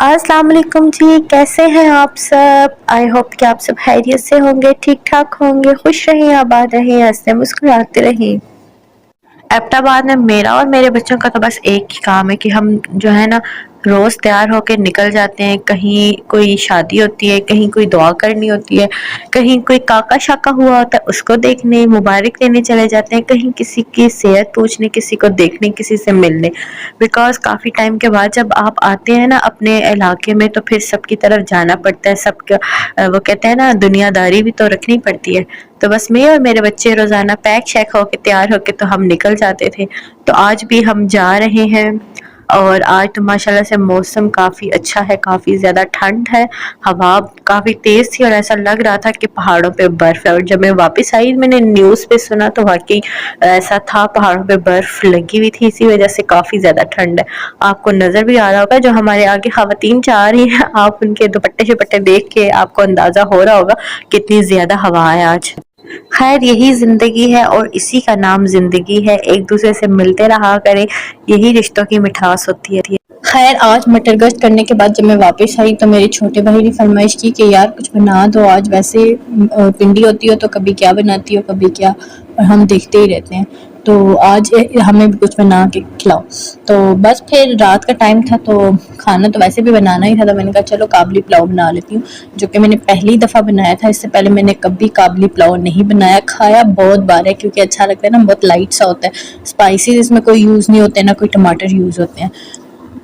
अस्सलाम वालेकुम जी, कैसे हैं आप सब? आई होप कि आप सब खैरियत से होंगे, ठीक-ठाक होंगे, खुश रहें, आबाद रहें, हँसते मुस्कुराते रहें। एबटाबाद में मेरा और मेरे बच्चों का तो बस एक ही काम है कि हम जो है ना रोज़ तैयार होके निकल जाते हैं। कहीं कोई शादी होती है, कहीं कोई दुआ करनी होती है, कहीं कोई काका-शाका हुआ होता है उसको देखने, मुबारक देने चले जाते हैं, कहीं किसी की सेहत पूछने, किसी को देखने, किसी से मिलने। बिकॉज़ काफ़ी टाइम के बाद जब आप आते हैं ना अपने इलाके में तो फिर सबकी तरफ जाना पड़ता है, सबका वो कहते हैं ना दुनियादारी भी तो रखनी पड़ती है। तो बस मैं और मेरे बच्चे रोज़ाना पैक-शैक होके तैयार होके तो हम निकल जाते थे। तो आज भी हम जा रहे हैं और आज तो माशाल्लाह से मौसम काफ़ी अच्छा है, काफ़ी ज़्यादा ठंड है, हवा काफ़ी तेज़ थी और ऐसा लग रहा था कि पहाड़ों पे बर्फ़ है और जब मैं वापस आई मैंने न्यूज़ पे सुना तो वाक़ई ऐसा था, पहाड़ों पे बर्फ़ लगी हुई थी, इसी वज़ह से काफ़ी ज़्यादा ठंड है। आपको नज़र भी आ रहा होगा जो हमारे आगे ख़वातीन जा रही हैं, आप उनके दुपट्टे-शुपट्टे देख के आपको अंदाज़ा हो रहा होगा कितनी ज़्यादा हवा है आज। खैर यही ज़िंदगी है और इसी का नाम ज़िंदगी है, एक दूसरे से मिलते रहा करें, यही रिश्तों की मिठास होती है। खैर आज मटर गश्त करने के बाद जब मैं वापस आई तो मेरे छोटे भाई ने फरमाइश की कि यार कुछ बना दो आज, वैसे पिंडी होती हो तो कभी क्या बनाती हो कभी क्या, और हम देखते ही रहते हैं। तो आज हमें भी कुछ बना के खिलाओ। तो बस फिर रात का टाइम था तो खाना तो वैसे भी बनाना ही था, तो मैंने कहा चलो काबली पुलाव बना लेती हूँ, जो कि मैंने पहली दफ़ा बनाया था। इससे पहले मैंने कभी काबली पुलाव नहीं बनाया, खाया बहुत बार है क्योंकि अच्छा लगता है ना, बहुत लाइट सा होता है, स्पाइसेस इसमें कोई यूज़ नहीं होते, ना कोई टमाटर यूज़ होते हैं।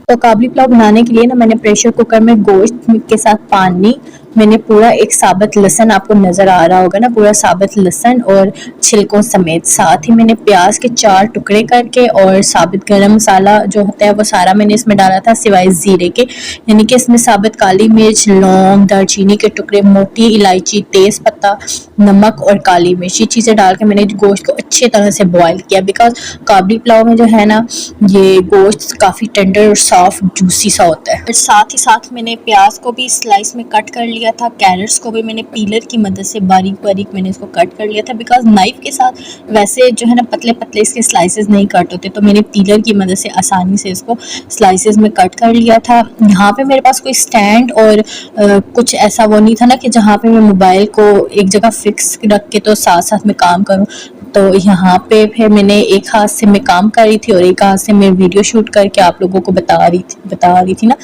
तो काबली पुलाव बनाने के लिए ना मैंने प्रेशर कुकर में गोश्त के साथ पानी, मैंने पूरा एक साबुत लहसुन, आपको नज़र आ रहा होगा ना, पूरा साबुत लहसुन और छिलकों समेत, साथ ही मैंने प्याज के 4 टुकड़े करके और साबुत गरम मसाला जो होता है वो सारा मैंने इसमें डाला था सिवाय ज़ीरे के, यानी कि इसमें साबुत काली मिर्च, लौंग, दालचीनी के टुकड़े, मोटी इलायची, तेज़ पत्ता, नमक और काली मिर्च, ये चीज़ें डाल के मैंने गोश्त को अच्छी तरह से बॉयल किया। बिकॉज़ काबली पुलाव में जो है ना ये गोश्त काफ़ी टेंडर और सॉफ्ट जूसी सा होता है। और साथ ही साथ मैंने प्याज को भी स्लाइस में कट कर लिया था, कैरेट्स को भी मैंने पीलर की मदद से बारीक बारीक मैंने इसको कट कर लिया था, बिकॉज नाइफ के साथ वैसे जो है ना पतले पतले इसके स्लाइसेस नहीं कट होते, तो मैंने पीलर की मदद से आसानी से इसको स्लाइसेस में कट कर लिया था। यहाँ पे मेरे पास कोई स्टैंड और कुछ ऐसा वो नहीं था ना कि जहाँ पे मैं मोबाइल को एक जगह फिक्स रख के तो साथ साथ में काम करूँ। तो यहाँ पे फिर मैंने एक हाथ से मैं काम कर रही थी और एक हाथ से मैं वीडियो शूट करके आप लोगों को बता रही थी ना,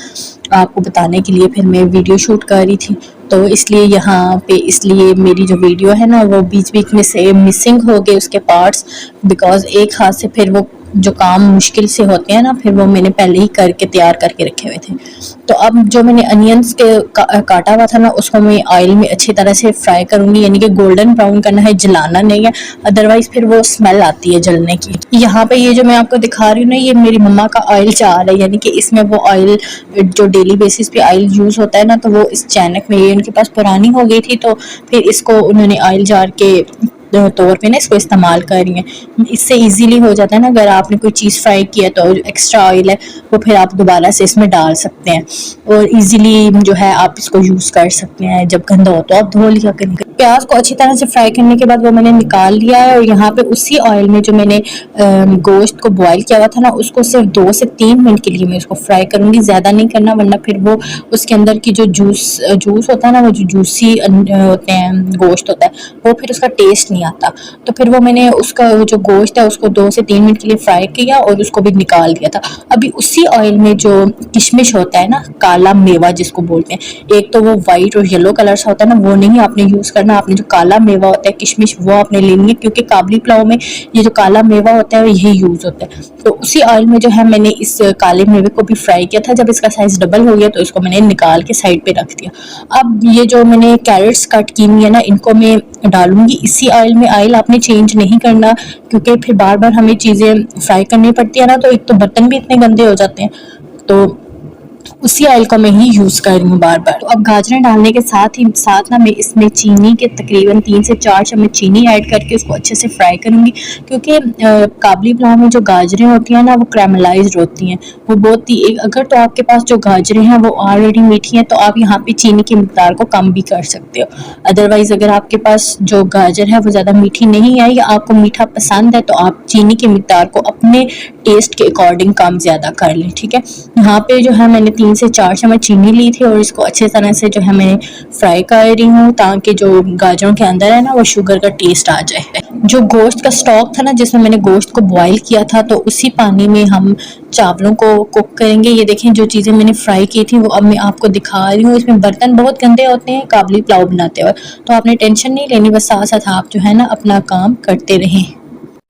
आपको बताने के लिए फिर मैं वीडियो शूट कर रही थी। तो इसलिए यहाँ पे इसलिए मेरी जो वीडियो है ना वो बीच बीच में से मिसिंग हो गए उसके पार्ट्स, बिकॉज एक हाथ से फिर वो जो काम मुश्किल से होते हैं ना फिर वो मैंने पहले ही करके तैयार करके रखे हुए थे। तो अब जो मैंने अनियंस के काटा हुआ था ना उसको मैं ऑयल में अच्छी तरह से फ्राई करूँगी, यानी कि गोल्डन ब्राउन करना है, जलाना नहीं है, अदरवाइज़ फिर वो स्मेल आती है जलने की। यहाँ पे ये जो मैं आपको दिखा रही हूँ ना, ये मेरी मम्मा का ऑयल जार है, यानी कि इसमें वो ऑयल जो डेली बेसिस पे ऑयल यूज़ होता है ना, तो वो इस चैनक में ये उनके पास पुरानी हो गई थी तो फिर इसको उन्होंने ऑयल जार के तौर पे ना इसको इस्तेमाल कर रही हैं। इससे इजीली हो जाता है ना, अगर आपने कोई चीज़ फ्राई किया तो एक्स्ट्रा ऑयल है वो फिर आप दोबारा से इसमें डाल सकते हैं और इजीली जो है आप इसको यूज़ कर सकते हैं। जब गंदा हो तो आप धो लिया करें। प्याज को अच्छी तरह से फ्राई करने के बाद वो मैंने निकाल लिया है और यहाँ पे उसी ऑयल में जो मैंने गोश्त को बॉयल किया हुआ था ना उसको सिर्फ 2 से 3 मिनट के लिए मैं उसको फ्राई करूँगी, ज़्यादा नहीं करना वरना फिर वो उसके अंदर की जो जूस होता है ना, वो जो जूसी होते हैं गोश्त होता है वो फिर उसका टेस्ट नहीं आता। तो फिर वो मैंने उसका जो गोश्त है उसको 2 से 3 मिनट के लिए फ्राई किया और उसको भी निकाल दिया था। अभी उसी ऑयल में जो किशमिश होता है ना, काला मेवा जिसको बोलते हैं, एक तो वो वाइट और येलो कलर सा होता है ना, वो नहीं आपने यूज़ करना, आपने जो काला मेवा होता है किशमिश वो आपने लेनी है, क्योंकि काबली पुलाव में ये जो काला मेवा होता है यही यूज़ होता है। तो उसी ऑयल में जो है मैंने इस काले मेवे को भी फ्राई किया था, जब इसका साइज़ डबल हो गया तो इसको मैंने निकाल के साइड पे रख दिया। अब ये जो मैंने कैरेट्स कट की हुई है ना इनको मैं डालूंगी इसी ऑयल में। ऑयल आपने चेंज नहीं करना क्योंकि फिर बार बार हमें चीज़ें फ्राई करनी पड़ती है ना, तो एक तो बर्तन भी इतने गंदे हो जाते हैं, तो उसी ऑयल को मैं ही यूज़ कर रही हूँ बार बार। तो अब गाजरें डालने के साथ ना मैं इसमें चीनी के तकरीबन 3 से 4 चम्मच चीनी ऐड करके उसको अच्छे से फ्राई करूँगी, क्योंकि काबली पुलाव में जो गाजरें होती हैं ना वो कैरमलाइज्ड होती हैं, वो बहुत ही अगर तो आपके पास जो गाजरें हैं वो ऑलरेडी मीठी हैं तो आप यहाँ पे चीनी की मिकदार को कम भी कर सकते हो। अदरवाइज़ अगर आपके पास जो गाजर है वो ज़्यादा मीठी नहीं है या आपको मीठा पसंद है तो आप चीनी की मिकदार को अपने टेस्ट के अकॉर्डिंग कम ज़्यादा कर लें, ठीक है। यहाँ पे जो है मैंने 3 से 4 चम्मच चीनी ली थी और इसको अच्छे तरह से जो है मैं फ्राई कर रही हूँ ताकि जो गाजरों के अंदर है ना वो शुगर का टेस्ट आ जाए। जो गोश्त का स्टॉक था ना जिसमें मैंने गोश्त को बॉईल किया था, तो उसी पानी में हम चावलों को कुक करेंगे। ये देखें जो चीज़ें मैंने फ्राई की थी वो अब मैं आपको दिखा रही हूँ। इसमें बर्तन बहुत गंदे होते हैं काबली पुलाव बनाते हुए, तो आपने टेंशन नहीं लेनी, बस साथ साथ आप जो है ना अपना काम करते रहें।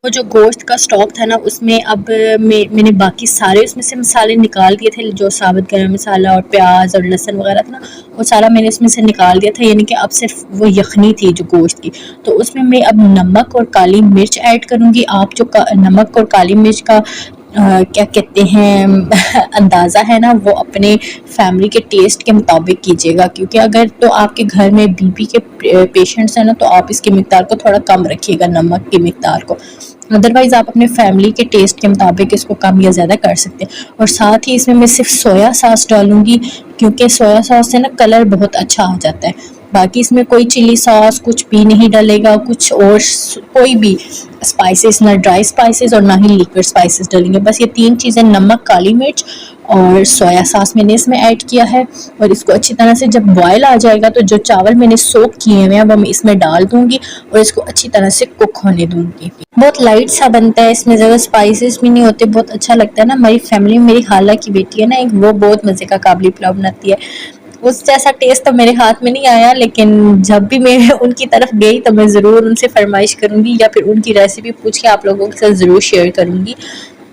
वो जो गोश्त का स्टॉक था ना उसमें अब मैंने बाकी सारे उसमें से मसाले निकाल दिए थे, जो साबुत गरम मसाला और प्याज और लहसुन वगैरह था ना वो सारा मैंने उसमें से निकाल दिया था, यानी कि अब सिर्फ वो यखनी थी जो गोश्त की। तो उसमें मैं अब नमक और काली मिर्च ऐड करूँगी। आप जो नमक और काली मिर्च का क्या कहते हैं अंदाज़ा है ना वो अपने फैमिली के टेस्ट के मुताबिक कीजिएगा, क्योंकि अगर तो आपके घर में बीपी के पेशेंट्स हैं ना तो आप इसकी मिकदार को थोड़ा कम रखिएगा, नमक की मिकदार को। अदरवाइज़ आप अपने फैमिली के टेस्ट के मुताबिक इसको कम या ज़्यादा कर सकते हैं। और साथ ही इसमें मैं सिर्फ सोया सॉस डालूँगी, क्योंकि सोया सॉस से ना कलर बहुत अच्छा आ जाता है। बाकी इसमें कोई चिली सॉस कुछ भी नहीं डलेगा, कुछ और कोई भी स्पाइसेस, ना ड्राई स्पाइसेस और ना ही लिक्विड स्पाइसेस डलेंगे। बस ये 3 चीज़ें नमक, काली मिर्च और सोया सॉस मैंने इसमें ऐड किया है। और इसको अच्छी तरह से जब बॉयल आ जाएगा तो जो चावल मैंने सोक किए हुए हैं वो मैं इसमें डाल दूँगी और इसको अच्छी तरह से कुक होने दूँगी। बहुत लाइट सा बनता है, इसमें ज़्यादा स्पाइसेस भी नहीं होते, बहुत अच्छा लगता है ना। हमारी फैमिली में मेरी खाला की बेटी है ना एक, वो बहुत मज़े का काबली पुलाव बनाती है। उस जैसा टेस्ट तो मेरे हाथ में नहीं आया, लेकिन जब भी मैं उनकी तरफ गई तो मैं ज़रूर उनसे फरमाइश करूँगी या फिर उनकी रेसिपी पूछ के आप लोगों के साथ ज़रूर शेयर करूँगी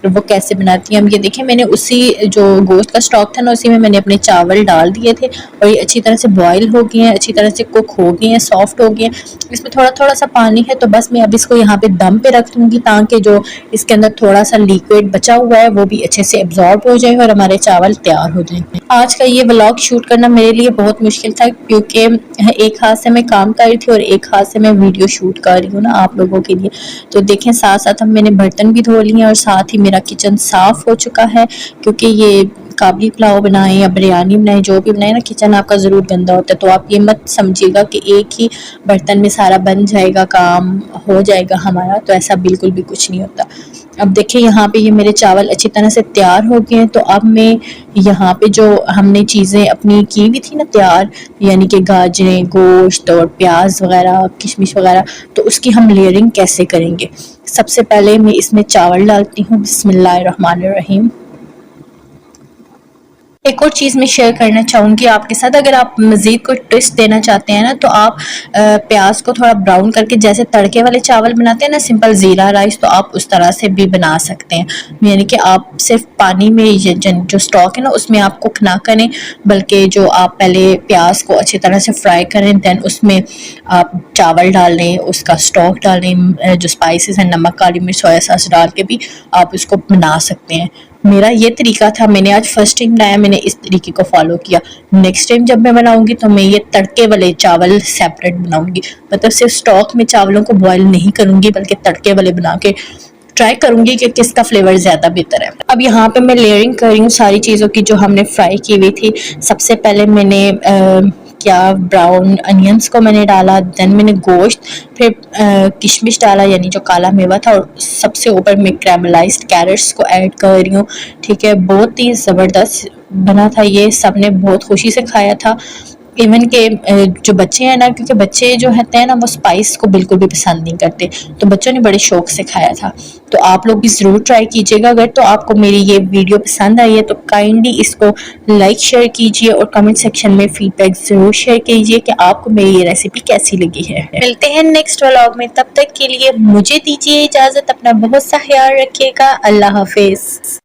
वो कैसे बनाती हैं। अब ये देखिए मैंने उसी जो गोश्त का स्टॉक था ना उसी में मैंने अपने चावल डाल दिए थे और ये अच्छी तरह से बॉईल हो गए हैं, अच्छी तरह से कुक हो गए हैं, सॉफ्ट हो गए हैं। इसमें थोड़ा थोड़ा सा पानी है, तो बस मैं अब इसको यहाँ पे दम पे रख दूँगी ताकि जो इसके अंदर थोड़ा सा लिक्विड बचा हुआ है वो भी अच्छे से एब्जॉर्ब हो जाए और हमारे चावल तैयार हो जाए। आज का ये व्लॉग शूट करना मेरे लिए बहुत मुश्किल था, क्योंकि एक हाथ से मैं काम कर रही थी और एक हाथ से मैं वीडियो शूट कर रही हूँ ना आप लोगों के लिए। तो देखें साथ साथ हम मैंने बर्तन भी धो लिए हैं और साथ ही मेरा किचन साफ हो चुका है, क्योंकि ये काबली पुलाव बनाएं या बिरयानी बनाएं जो भी बनाएं ना किचन आपका ज़रूर गंदा होता है। तो आप ये मत समझिएगा कि एक ही बर्तन में सारा बन जाएगा, काम हो जाएगा हमारा, तो ऐसा बिल्कुल भी कुछ नहीं होता। अब देखिए यहाँ पे ये मेरे चावल अच्छी तरह से तैयार हो गए हैं, तो अब मैं यहाँ पे जो हमने चीज़ें अपनी की हुई थी ना तैयार, यानी कि गाजरें, गोश्त और प्याज वगैरह, किशमिश वगैरह, तो उसकी हम लेयरिंग कैसे करेंगे। सबसे पहले मैं इसमें चावल डालती हूँ, बिस्मिल्लाहिर्रहमानिर्रहीम। एक और चीज़ मैं शेयर करना चाहूँगी आपके साथ, अगर आप मज़ीद कोई ट्विस्ट देना चाहते हैं ना तो आप प्याज को थोड़ा ब्राउन करके जैसे तड़के वाले चावल बनाते हैं ना सिंपल ज़ीरा राइस, तो आप उस तरह से भी बना सकते हैं। यानी कि आप सिर्फ पानी में जो स्टॉक है ना उसमें आप कुक ना करें, बल्कि जो आप पहले प्याज को अच्छी तरह से फ्राई करें, दैन उसमें आप चावल डाल लें, उसका स्टॉक डाल लें, जो स्पाइसेस हैं नमक, काली मिर्च, सोया सॉस डाल के भी आप उसको बना सकते हैं। मेरा ये तरीका था, मैंने आज फर्स्ट टाइम बनाया, मैंने इस तरीके को फॉलो किया। नेक्स्ट टाइम जब मैं बनाऊंगी तो मैं ये तड़के वाले चावल सेपरेट बनाऊंगी, मतलब सिर्फ स्टॉक में चावलों को बॉईल नहीं करूंगी बल्कि तड़के वाले बना के ट्राई करूंगी कि किसका फ्लेवर ज़्यादा बेहतर है। अब यहाँ पे मैं लेयरिंग कर रही हूँ सारी चीज़ों की जो हमने फ्राई की हुई थी। सबसे पहले मैंने क्या ब्राउन अनियंस को मैंने डाला, देन मैंने गोश्त, फिर किशमिश डाला यानी जो काला मेवा था, और सबसे ऊपर मैं कैरमलाइज्ड कैरेट्स को ऐड कर रही हूँ। ठीक है, बहुत ही ज़बरदस्त बना था ये, सब ने बहुत खुशी से खाया था। इवन के जो बच्चे हैं ना, क्योंकि बच्चे जो होते हैं ना वो स्पाइस को बिल्कुल भी पसंद नहीं करते, तो बच्चों ने बड़े शौक से खाया था। तो आप लोग भी ज़रूर ट्राई कीजिएगा। अगर तो आपको मेरी ये वीडियो पसंद आई है तो काइंडली इसको लाइक शेयर कीजिए और कमेंट सेक्शन में फीडबैक ज़रूर शेयर कीजिए कि आपको मेरी ये रेसिपी कैसी लगी है। मिलते हैं नेक्स्ट व्लॉग में, तब तक के लिए मुझे दीजिए इजाज़त, अपना बहुत सा ख्याल रखिएगा। अल्लाह हाफिज़।